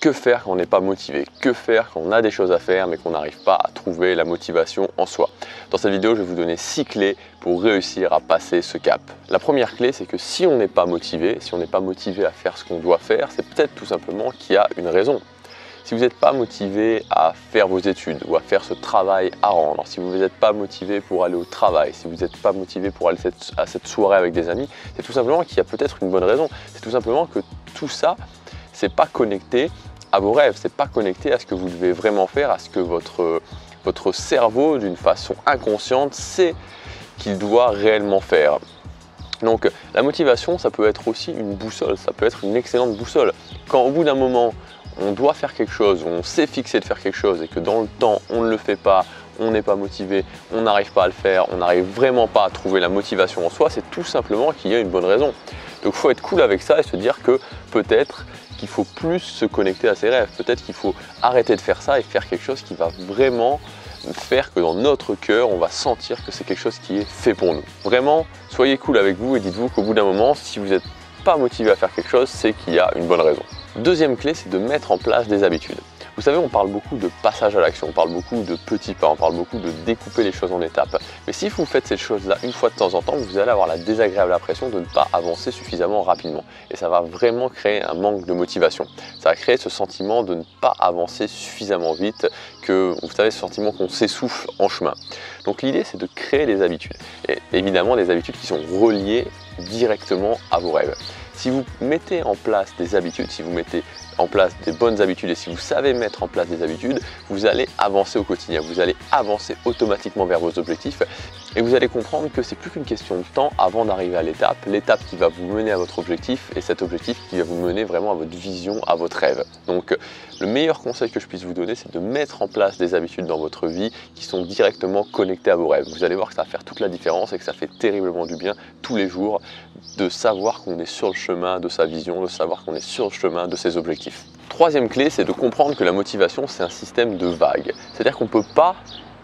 Que faire quand on n'est pas motivé? Que faire quand on a des choses à faire mais qu'on n'arrive pas à trouver la motivation en soi? Dans cette vidéo, je vais vous donner 6 clés pour réussir à passer ce cap. La première clé, c'est que si on n'est pas motivé, à faire ce qu'on doit faire, c'est peut-être tout simplement qu'il y a une raison. Si vous n'êtes pas motivé à faire vos études ou à faire ce travail à rendre, si vous n'êtes pas motivé pour aller au travail, si vous n'êtes pas motivé pour aller à cette soirée avec des amis, c'est tout simplement qu'il y a peut-être une bonne raison. C'est tout simplement que tout ça, c'est pas connecté à vos rêves, c'est pas connecté à ce que vous devez vraiment faire, à ce que votre cerveau, d'une façon inconsciente, sait qu'il doit réellement faire. Donc la motivation, ça peut être aussi une boussole, ça peut être une excellente boussole. Quand au bout d'un moment, on doit faire quelque chose, on s'est fixé de faire quelque chose et que dans le temps, on ne le fait pas, on n'est pas motivé, on n'arrive pas à le faire, on n'arrive vraiment pas à trouver la motivation en soi, c'est tout simplement qu'il y a une bonne raison. Donc il faut être cool avec ça et se dire que peut-être qu'il faut plus se connecter à ses rêves, peut-être qu'il faut arrêter de faire ça et faire quelque chose qui va vraiment faire que dans notre cœur, on va sentir que c'est quelque chose qui est fait pour nous. Vraiment, soyez cool avec vous et dites-vous qu'au bout d'un moment, si vous n'êtes pas motivé à faire quelque chose, c'est qu'il y a une bonne raison. Deuxième clé, c'est de mettre en place des habitudes. Vous savez, on parle beaucoup de passage à l'action, on parle beaucoup de petits pas, on parle beaucoup de découper les choses en étapes. Mais si vous faites cette chose-là une fois de temps en temps, vous allez avoir la désagréable impression de ne pas avancer suffisamment rapidement. Et ça va vraiment créer un manque de motivation. Ça va créer ce sentiment de ne pas avancer suffisamment vite, que vous savez, ce sentiment qu'on s'essouffle en chemin. Donc l'idée, c'est de créer des habitudes. Et évidemment, des habitudes qui sont reliées directement à vos rêves. Si vous mettez en place des habitudes, si vous mettez en place des bonnes habitudes et si vous savez mettre en place des habitudes, vous allez avancer au quotidien, vous allez avancer automatiquement vers vos objectifs et vous allez comprendre que c'est plus qu'une question de temps avant d'arriver à l'étape qui va vous mener à votre objectif et cet objectif qui va vous mener vraiment à votre vision, à votre rêve. Donc le meilleur conseil que je puisse vous donner, c'est de mettre en place des habitudes dans votre vie qui sont directement connectées à vos rêves. Vous allez voir que ça va faire toute la différence et que ça fait terriblement du bien tous les jours de savoir qu'on est sur le chemin de sa vision, de savoir qu'on est sur le chemin de ses objectifs. Troisième clé, c'est de comprendre que la motivation, c'est un système de vagues. C'est-à-dire qu'on ne peut pas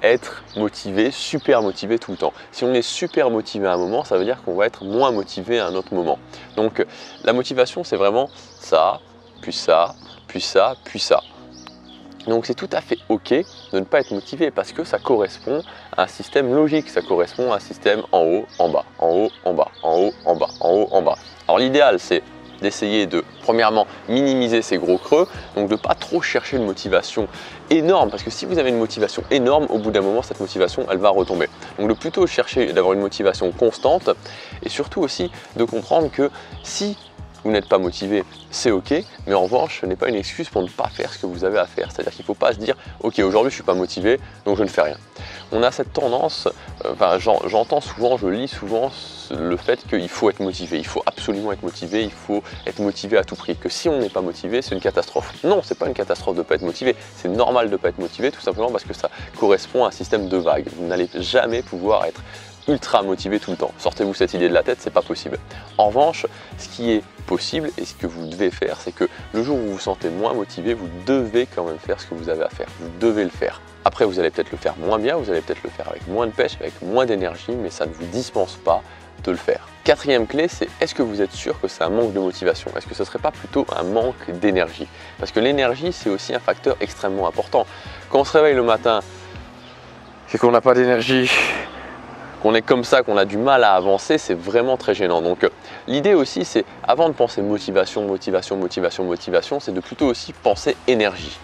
être motivé, super motivé tout le temps. Si on est super motivé à un moment, ça veut dire qu'on va être moins motivé à un autre moment. Donc la motivation, c'est vraiment ça, puis ça, puis ça, puis ça. Donc c'est tout à fait ok de ne pas être motivé parce que ça correspond à un système logique, ça correspond à un système en haut, en bas, en haut, en bas, en haut, en bas, en haut, en bas. Alors l'idéal, c'est d'essayer de, premièrement, minimiser ces gros creux, donc de ne pas trop chercher une motivation énorme, parce que si vous avez une motivation énorme, au bout d'un moment, cette motivation, elle va retomber. Donc de plutôt chercher d'avoir une motivation constante, et surtout aussi de comprendre que si vous n'êtes pas motivé, c'est ok, mais en revanche, ce n'est pas une excuse pour ne pas faire ce que vous avez à faire. C'est-à-dire qu'il ne faut pas se dire, ok, aujourd'hui je ne suis pas motivé, donc je ne fais rien. On a cette tendance, j'entends souvent, je lis souvent le fait qu'il faut être motivé, il faut absolument être motivé, il faut être motivé à tout prix, que si on n'est pas motivé, c'est une catastrophe. Non, c'est pas une catastrophe de ne pas être motivé, c'est normal de ne pas être motivé, tout simplement parce que ça correspond à un système de vagues. Vous n'allez jamais pouvoir être ultra motivé tout le temps. Sortez-vous cette idée de la tête, c'est pas possible. En revanche, ce qui est possible et ce que vous devez faire, c'est que le jour où vous vous sentez moins motivé, vous devez quand même faire ce que vous avez à faire. Vous devez le faire. Après, vous allez peut-être le faire moins bien, vous allez peut-être le faire avec moins de pêche, avec moins d'énergie, mais ça ne vous dispense pas de le faire. Quatrième clé, c'est est-ce que vous êtes sûr que c'est un manque de motivation? Est-ce que ce ne serait pas plutôt un manque d'énergie? Parce que l'énergie, c'est aussi un facteur extrêmement important. Quand on se réveille le matin et qu'on n'a pas d'énergie, qu'on est comme ça, qu'on a du mal à avancer, c'est vraiment très gênant. Donc l'idée aussi, c'est avant de penser motivation, motivation, motivation, motivation, c'est de plutôt aussi penser énergie.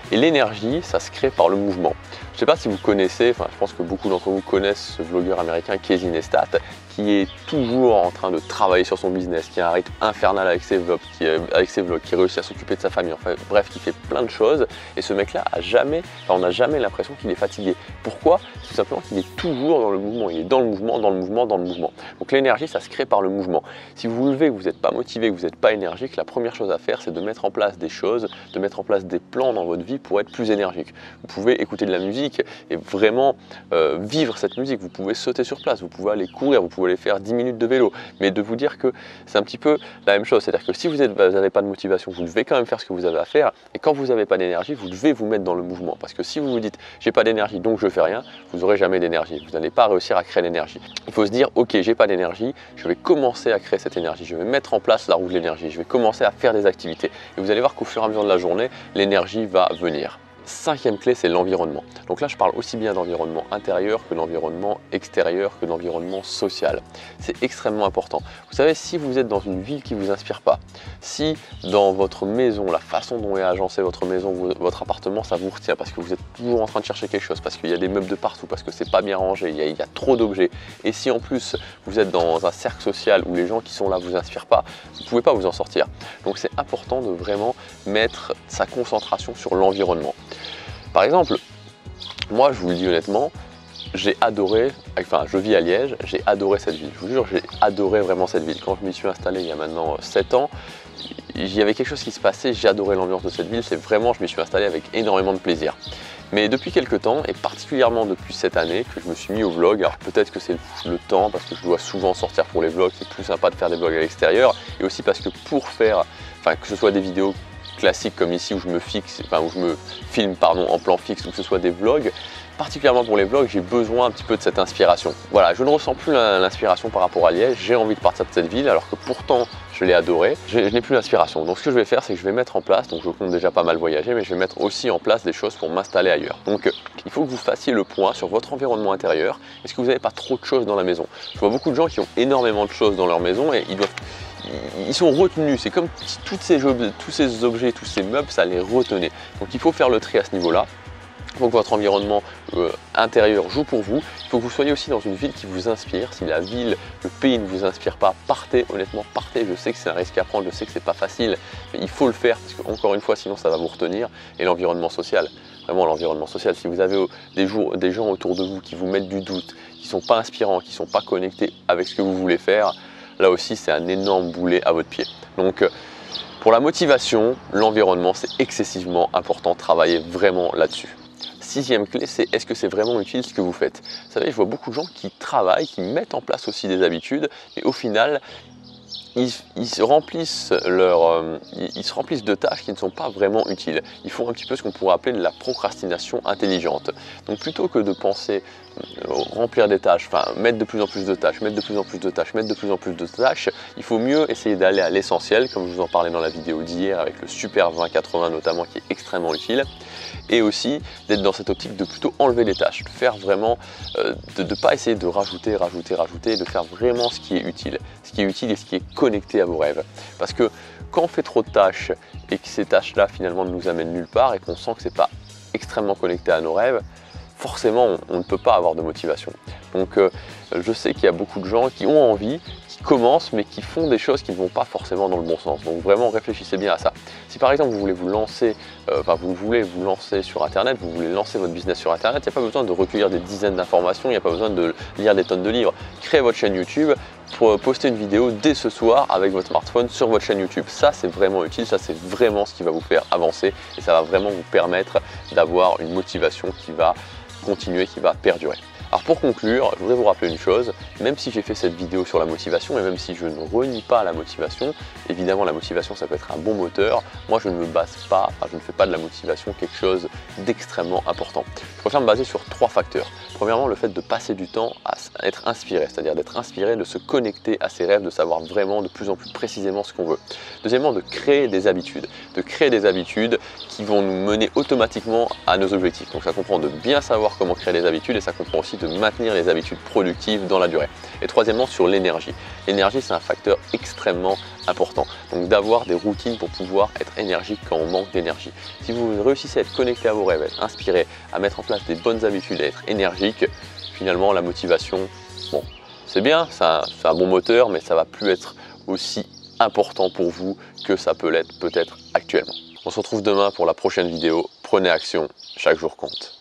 Et l'énergie, ça se crée par le mouvement. Je ne sais pas si vous connaissez, je pense que beaucoup d'entre vous connaissent ce vlogueur américain Casey Neistat, qui est toujours en train de travailler sur son business, qui a un rythme infernal avec ses vlogs, qui réussit à s'occuper de sa famille, enfin bref, qui fait plein de choses. Et ce mec-là on n'a jamais l'impression qu'il est fatigué. Pourquoi? Tout simplement qu'il est toujours dans le mouvement, il est dans le mouvement, dans le mouvement, dans le mouvement. Donc l'énergie, ça se crée par le mouvement. Si vous vous levez, que vous n'êtes pas motivé, que vous n'êtes pas énergique, la première chose à faire, c'est de mettre en place des choses, de mettre en place des plans dans votre vie pour être plus énergique. Vous pouvez écouter de la musique et vraiment vivre cette musique. Vous pouvez sauter sur place, vous pouvez aller courir, vous pouvez aller faire 10 minutes de vélo, mais de vous dire que c'est un petit peu la même chose. C'est-à-dire que si vous n'avez pas de motivation, vous devez quand même faire ce que vous avez à faire, et quand vous n'avez pas d'énergie, vous devez vous mettre dans le mouvement. Parce que si vous vous dites j'ai pas d'énergie donc je fais rien, vous n'aurez jamais d'énergie. Vous n'allez pas réussir à créer l'énergie. Il faut se dire ok, j'ai pas d'énergie, je vais commencer à créer cette énergie, je vais mettre en place la roue de l'énergie, je vais commencer à faire des activités. Et vous allez voir qu'au fur et à mesure de la journée, l'énergie va venir. Cinquième clé, c'est l'environnement. Donc là, je parle aussi bien d'environnement intérieur que d'environnement extérieur, que d'environnement social. C'est extrêmement important. Vous savez, si vous êtes dans une ville qui ne vous inspire pas, si dans votre maison, la façon dont est agencée votre maison, votre appartement, ça vous retient parce que vous êtes toujours en train de chercher quelque chose, parce qu'il y a des meubles de partout, parce que c'est pas bien rangé, il y a trop d'objets. Et si en plus, vous êtes dans un cercle social où les gens qui sont là ne vous inspirent pas, vous ne pouvez pas vous en sortir. Donc c'est important de vraiment mettre sa concentration sur l'environnement. Par exemple, moi je vous le dis honnêtement, j'ai adoré, enfin je vis à Liège, j'ai adoré cette ville. Je vous jure, j'ai adoré vraiment cette ville. Quand je m'y suis installé il y a maintenant 7 ans, il y avait quelque chose qui se passait, j'ai adoré l'ambiance de cette ville. C'est vraiment, je m'y suis installé avec énormément de plaisir. Mais depuis quelques temps, et particulièrement depuis cette année, que je me suis mis au vlog, alors peut-être que c'est le temps, parce que je dois souvent sortir pour les vlogs, c'est plus sympa de faire des vlogs à l'extérieur, et aussi parce que pour faire, enfin que ce soit des vidéos classiques comme ici où je me filme en plan fixe, ou que ce soit des vlogs, particulièrement pour les vlogs, j'ai besoin un petit peu de cette inspiration. Voilà, je ne ressens plus l'inspiration par rapport à Liège, j'ai envie de partir de cette ville alors que pourtant je l'ai adoré, je n'ai plus l'inspiration. Donc ce que je vais faire, c'est que je vais mettre en place, donc je compte déjà pas mal voyager, mais je vais mettre aussi en place des choses pour m'installer ailleurs. Donc il faut que vous fassiez le point sur votre environnement intérieur. Est-ce que vous n'avez pas trop de choses dans la maison? Je vois beaucoup de gens qui ont énormément de choses dans leur maison et ils sont retenus. C'est comme si tous ces objets, tous ces meubles, ça les retenait. Donc il faut faire le tri à ce niveau-là. Il faut que votre environnement intérieur joue pour vous. Il faut que vous soyez aussi dans une ville qui vous inspire. Si la ville, le pays ne vous inspire pas, partez, honnêtement, partez. Je sais que c'est un risque à prendre, je sais que c'est pas facile, mais il faut le faire parce que, encore une fois, sinon ça va vous retenir. Et l'environnement social, vraiment l'environnement social, si vous avez des gens autour de vous qui vous mettent du doute, qui ne sont pas inspirants, qui ne sont pas connectés avec ce que vous voulez faire, là aussi c'est un énorme boulet à votre pied. Donc pour la motivation, l'environnement, c'est excessivement important. Travaillez vraiment là-dessus. Sixième clé, c'est est-ce que c'est vraiment utile ce que vous faites? Vous savez, je vois beaucoup de gens qui travaillent, qui mettent en place aussi des habitudes, mais au final, ils se remplissent de tâches qui ne sont pas vraiment utiles. Ils font un petit peu ce qu'on pourrait appeler de la procrastination intelligente. Donc plutôt que de penser remplir des tâches, enfin mettre de plus en plus de tâches, mettre de plus en plus de tâches, mettre de plus en plus de tâches, il faut mieux essayer d'aller à l'essentiel, comme je vous en parlais dans la vidéo d'hier avec le Super 20-80 notamment, qui est extrêmement utile. Et aussi d'être dans cette optique de plutôt enlever les tâches, de faire vraiment, de ne pas essayer de rajouter, de faire vraiment ce qui est utile et ce qui est connecté à vos rêves. Parce que quand on fait trop de tâches et que ces tâches-là finalement ne nous amènent nulle part et qu'on sent que c'est pas extrêmement connecté à nos rêves, forcément on ne peut pas avoir de motivation. Donc je sais qu'il y a beaucoup de gens qui ont envie, qui commencent mais qui font des choses qui ne vont pas forcément dans le bon sens. Donc vraiment réfléchissez bien à ça. Si par exemple vous voulez vous lancer, sur internet, vous voulez lancer votre business sur internet, il n'y a pas besoin de recueillir des dizaines d'informations, il n'y a pas besoin de lire des tonnes de livres. Créez votre chaîne YouTube pour poster une vidéo dès ce soir avec votre smartphone sur votre chaîne YouTube. Ça c'est vraiment utile, ça c'est vraiment ce qui va vous faire avancer et ça va vraiment vous permettre d'avoir une motivation qui va continuer, qui va perdurer. Alors pour conclure, je voudrais vous rappeler une chose, même si j'ai fait cette vidéo sur la motivation et même si je ne renie pas la motivation, évidemment la motivation ça peut être un bon moteur, moi je ne fais pas de la motivation quelque chose d'extrêmement important. Je préfère me baser sur 3 facteurs. Premièrement, le fait de passer du temps à être inspiré, c'est-à-dire d'être inspiré, de se connecter à ses rêves, de savoir vraiment de plus en plus précisément ce qu'on veut. Deuxièmement, de créer des habitudes qui vont nous mener automatiquement à nos objectifs. Donc ça comprend de bien savoir comment créer des habitudes et ça comprend aussi de maintenir les habitudes productives dans la durée. Et troisièmement, sur l'énergie. L'énergie, c'est un facteur extrêmement important. Donc d'avoir des routines pour pouvoir être énergique quand on manque d'énergie. Si vous réussissez à être connecté à vos rêves, à être inspiré, à mettre en place des bonnes habitudes, à être énergique, finalement la motivation, bon, c'est bien, c'est un bon moteur, mais ça va plus être aussi important pour vous que ça peut l'être peut-être actuellement. On se retrouve demain pour la prochaine vidéo. Prenez action, chaque jour compte.